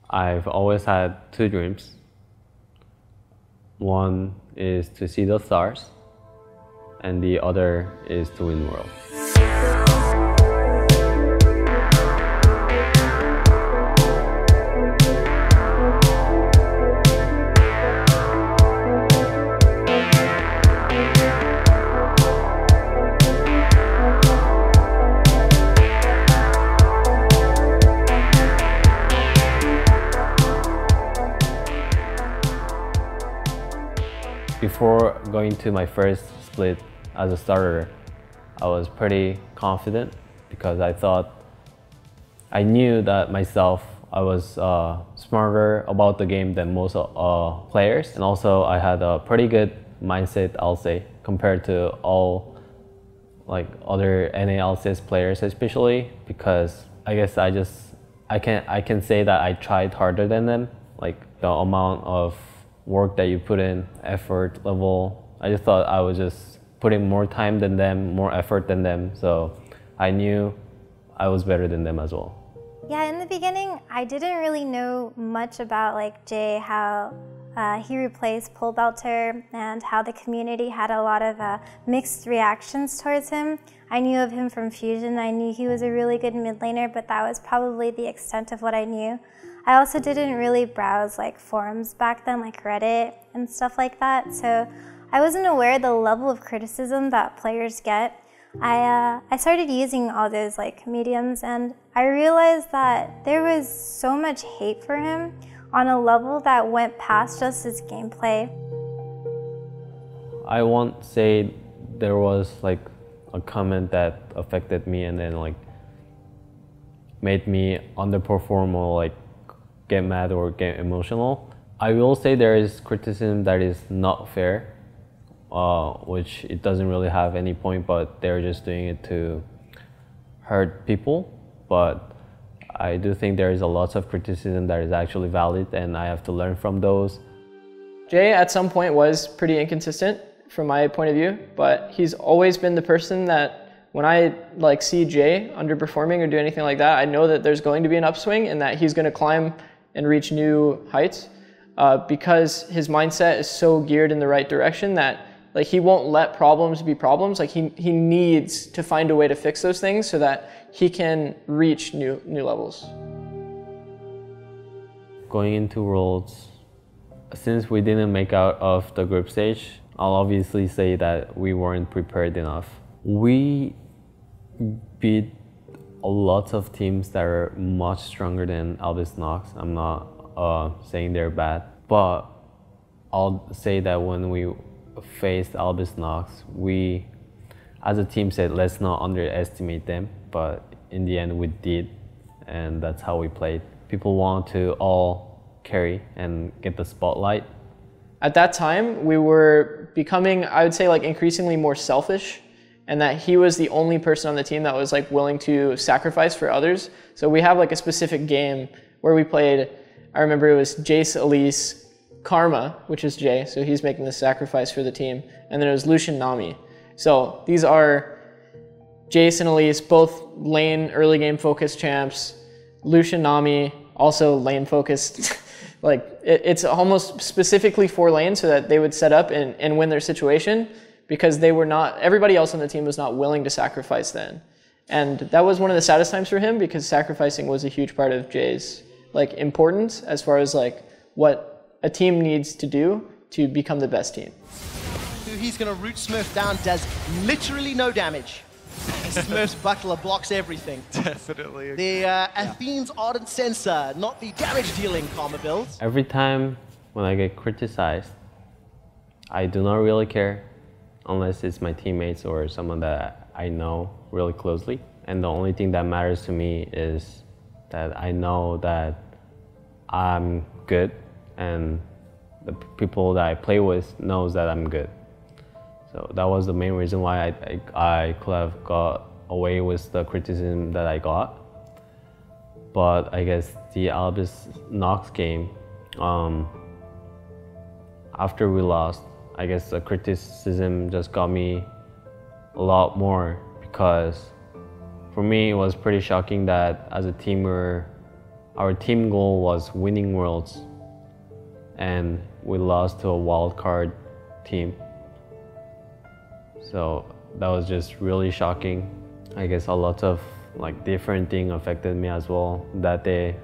I've always had two dreams. One is to see the stars, and the other is to win world. Before going to my first split as a starter, I was pretty confident because I knew that myself, I was smarter about the game than most players. And also I had a pretty good mindset, I'll say, compared to all other NALCS players, especially because I guess I can say that I tried harder than them. Like the amount of work that you put in, effort level, I just thought I was just putting more time than them, more effort than them, so I knew I was better than them as well. Yeah, in the beginning, I didn't really know much about Jay, how he replaced Pole Belter, and how the community had a lot of mixed reactions towards him. I knew of him from Fusion. I knew he was a really good mid laner, but that was probably the extent of what I knew. I also didn't really browse forums back then, like Reddit and stuff like that, so I wasn't aware of the level of criticism that players get. I started using all those mediums, and I realized that there was so much hate for him on a level that went past just his gameplay. I won't say there was a comment that affected me and then made me underperform or get mad or get emotional. I will say there is criticism that is not fair, which it doesn't really have any point, but they're just doing it to hurt people. But I do think there is a lot of criticism that is actually valid, and I have to learn from those. Jay at some point was pretty inconsistent from my point of view, but he's always been the person that when I see Jay underperforming or do anything like that, I know that there's going to be an upswing and that he's going to climb and reach new heights because his mindset is so geared in the right direction that he won't let problems be problems. He needs to find a way to fix those things so that he can reach new levels. Going into Worlds, since we didn't make out of the group stage, I'll obviously say that we weren't prepared enough. We beat a lot of teams that are much stronger than Albus Nox. I'm not saying they're bad, but I'll say that when we faced Albus Nox, we as a team said let's not underestimate them, but in the end we did, and that's how we played. People want to all carry and get the spotlight. At that time we were becoming, I would say, increasingly more selfish, and that he was the only person on the team that was willing to sacrifice for others. So we have a specific game where we played, I remember it was Jace, Elise, Karma, which is Jay, so he's making the sacrifice for the team, and then it was Lucian, Nami. So these are Jace and Elise, both lane early game focused champs. Lucian, Nami, also lane focused. It's almost specifically for lane so that they would set up and win their situation, because they were not, everybody else on the team was not willing to sacrifice then. And that was one of the saddest times for him, because sacrificing was a huge part of Jay's importance as far as what a team needs to do to become the best team. He's gonna root Smurf down, does literally no damage. Smurf's Buckler blocks everything. Definitely. The Athene's Ardent Sensor, not the damage dealing Karma build. Every time when I get criticized, I do not really care, unless it's my teammates or someone that I know really closely. And the only thing that matters to me is that I know that I'm good, and the people that I play with knows that I'm good. So that was the main reason why I could have got away with the criticism that I got. But I guess the Albus Nox game, after we lost, I guess the criticism just got me a lot more, because for me it was pretty shocking that as a team we're our team goal was winning Worlds, and we lost to a wildcard team. So that was just really shocking. I guess a lot of like different things affected me as well that day.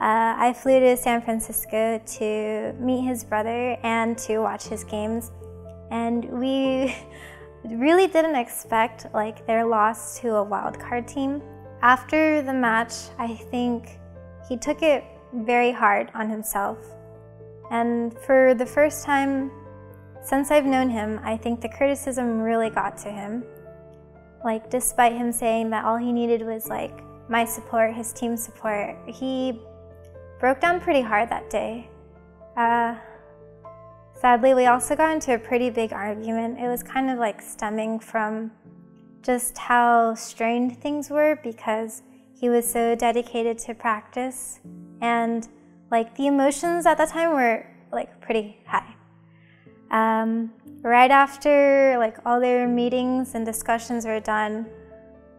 I flew to San Francisco to meet his brother and to watch his games, and we really didn't expect like their loss to a wildcard team. After the match, I think he took it very hard on himself, and for the first time since I've known him, I think the criticism really got to him. Like, despite him saying that all he needed was like my support, his team support, he broke down pretty hard that day. Sadly, we also got into a pretty big argument. It was kind of like stemming from just how strained things were because he was so dedicated to practice, and like the emotions at that time were like pretty high. Right after like all their meetings and discussions were done,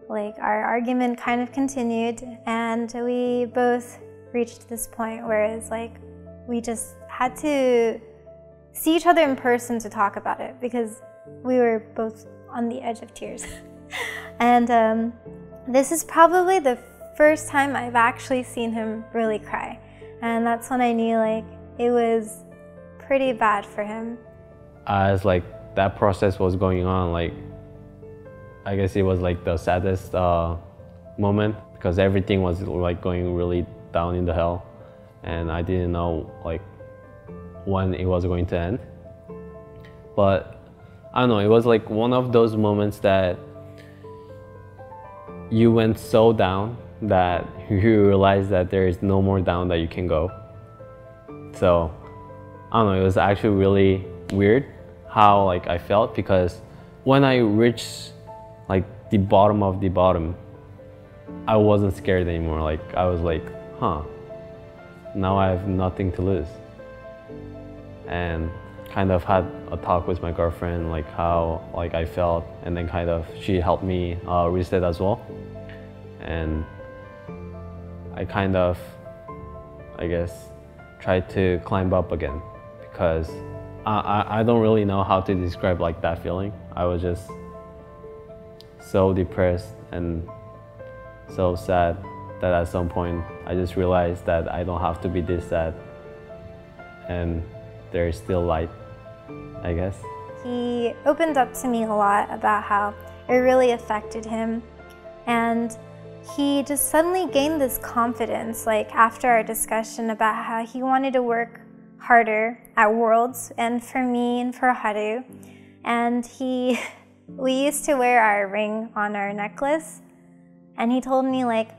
like our argument kind of continued, and we both reached this point where it's like we just had to see each other in person to talk about it because we were both on the edge of tears. And this is probably the first time I've actually seen him really cry, and that's when I knew like it was pretty bad for him. As like that process was going on, like I guess it was like the saddest moment because everything was like going really down in the hell, and I didn't know like when it was going to end. But I don't know, it was like one of those moments that you went so down that you realize that there is no more down that you can go. So I don't know, it was actually really weird how like I felt, because when I reached like the bottom of the bottom, I wasn't scared anymore. Like I was like, huh, now I have nothing to lose. And kind of had a talk with my girlfriend, like how like I felt, and then kind of she helped me reset as well. And I kind of, I guess, tried to climb up again, because I don't really know how to describe like that feeling. I was just so depressed and so sad that at some point I just realized that I don't have to be this sad, and there's still light, I guess. He opened up to me a lot about how it really affected him, and he just suddenly gained this confidence like after our discussion about how he wanted to work harder at Worlds, and for me and for Haru. And we used to wear our ring on our necklace, and he told me like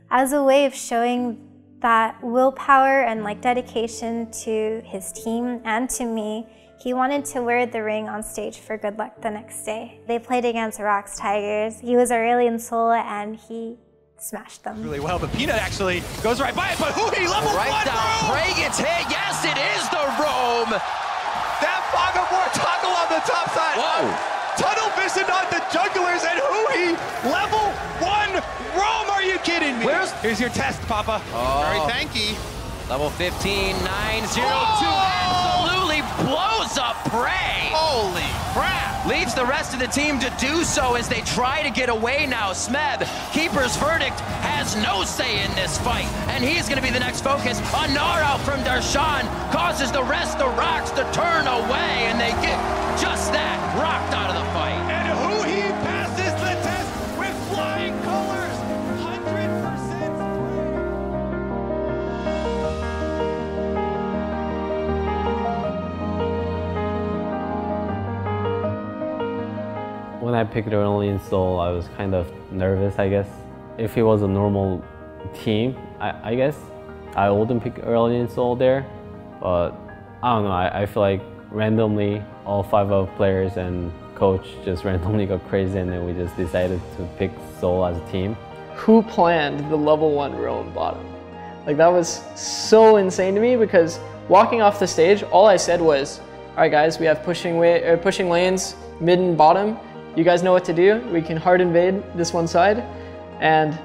as a way of showing that willpower and like dedication to his team and to me, he wanted to wear the ring on stage for good luck the next day. They played against Rocks Tigers. He was Aurelion Sol and he smashed them. Really well, but Peanut actually goes right by it, but Huhi level right one down. roam! Prey gets hit. Yes, it is the roam. That Foggermore toggle on the top side. Whoa. Tunnel vision on the jugglers, and Huhi level one roam. Are you kidding me? Here's your test, Papa. Very thanky. Level 15, 902. Oh! Absolutely blows up Prey. Holy crap. Leads the rest of the team to do so as they try to get away now. Smeb, Keeper's Verdict, has no say in this fight, and he's going to be the next focus. A gnaw-out from Darshan causes the rest of Rocks to turn away, and they get just that, rocked out of the fight. And Huhi passes the test with flying colors. 100%. When I picked Aurelion Sol, I was kind of nervous, I guess. If it was a normal team, I guess I wouldn't pick Aurelion Sol there. But I don't know, I feel like randomly all 5 of players and coach just randomly got crazy, and then we just decided to pick Sol as a team. Who planned the level 1 roam bottom? Like that was so insane to me, because walking off the stage, all I said was, all right guys, we have pushing lanes, mid and bottom. You guys know what to do. We can hard invade this one side. And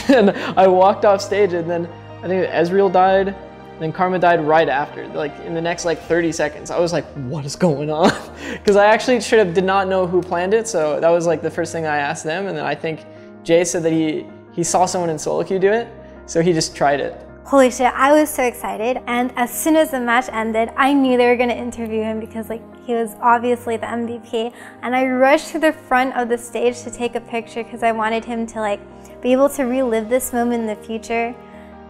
then I walked off stage, and then I think Ezreal died, then Karma died right after, like in the next like 30 seconds. I was like, what is going on? Because I actually did not know who planned it, so that was like the first thing I asked them, and then I think Jay said that he saw someone in solo queue do it, so he just tried it. Holy shit, I was so excited, and as soon as the match ended, I knew they were gonna interview him because like he was obviously the MVP, and I rushed to the front of the stage to take a picture because I wanted him to like be able to relive this moment in the future.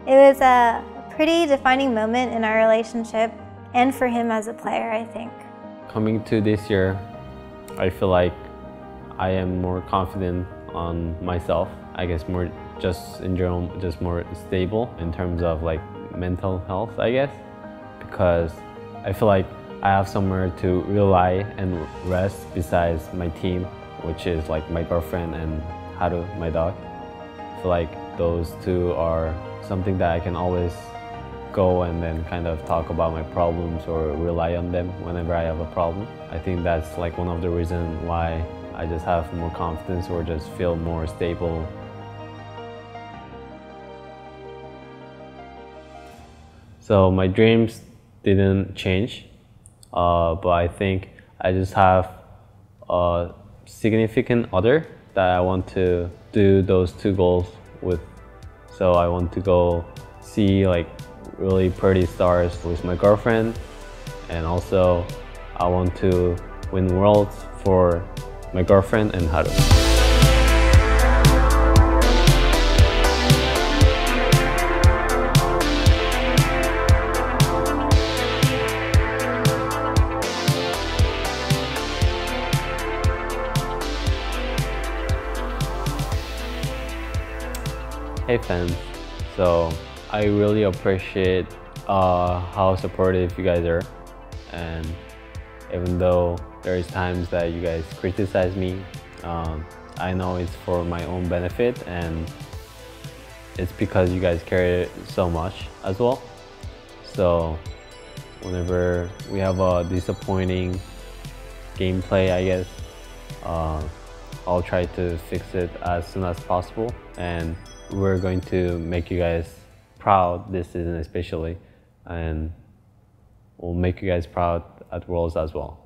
It was a pretty defining moment in our relationship and for him as a player, I think. Coming to this year, I feel like I am more confident on myself. I guess more just in general, just more stable in terms of like mental health, I guess, because I feel like I have somewhere to rely and rest besides my team, which is like my girlfriend and Haru, my dog. I feel like those two are something that I can always go and then kind of talk about my problems or rely on them whenever I have a problem. I think that's like one of the reasons why I just have more confidence or just feel more stable. So my dreams didn't change, but I think I just have a significant other that I want to do those two goals with. So I want to go see like really pretty stars with my girlfriend, and also I want to win worlds for my girlfriend and Haru. Hey fans, so I really appreciate how supportive you guys are, and even though there is times that you guys criticize me, I know it's for my own benefit and it's because you guys care so much as well. So whenever we have a disappointing gameplay, I guess, I'll try to fix it as soon as possible, and we're going to make you guys proud this season especially, and we'll make you guys proud at Worlds as well.